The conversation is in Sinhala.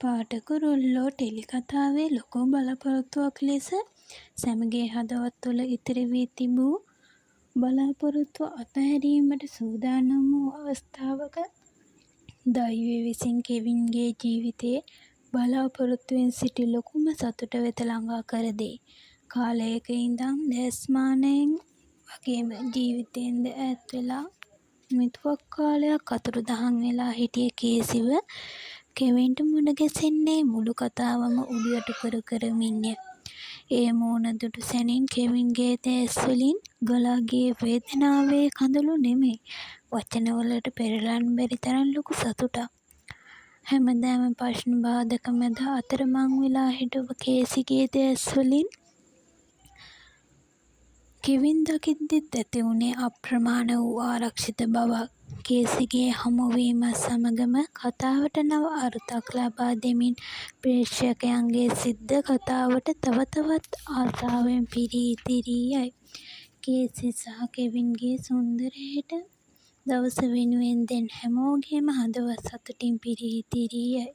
පාඨකුරුල්ලෝ ටෙලිකතාවේ ලොකු බලාපොරොත්තුවක් ලෙස සැමගේ හදවත් තුළ ඉතිරි වී තිබූ බලාපොරොත්තුව අත්හැරීමට සූදානම් වූ අවස්ථාවක දෛවය විසින් කෙවින්ගේ ජීවිතයේ බලාපොරොත්තුවෙන් සිටි ලොකුම සතුට වෙත ළඟා කර දෙයි. කාලයක ඉඳන් දැස්මානයෙන් වගේම ජීවිතයෙන්ද ඈත් වෙලා මෙතුවක් කාලයක් අතුරුදහන් වෙලා හිටිය කේසිව කෙවින්ට මුණ ගැසෙන්නේ මුළු කතාවම උඩුයටු කර කරමින්ය. ඒ මූණ දුටු සැනින් කෙවින්ගේ දැස්වලින් ගලා ගියේ වේදනාවේ කඳුළු නෙමෙයි, වචනවලට පෙරලන්න බැරි තරම් ලොකු සතුටක්. හැමදාම ප්‍රශ්න බාධක මැද අතරමං වෙලා හිටපු කේසිගේ දැස්වලින් කෙවින් දකිද්දිත් ඇති වුණේ අප්‍රමාණ වූ ආරක්ෂිත බවක්. කේසිගේ හමුවීමත් සමගම කතාවට නව අරුතක් ලබා දෙමින් ප්‍රේක්ෂකයන්ගේ සිත් කතාවට තව තවත් ආසාවෙන් පිරී ඉතිරී යයි. කේසි සහ කෙවින්ගේ සුන්දර හෙට දවස වෙනුවෙන් දැන් හැමෝගේම හදවත් සතුටින් පිරී ඉතිරී යයි.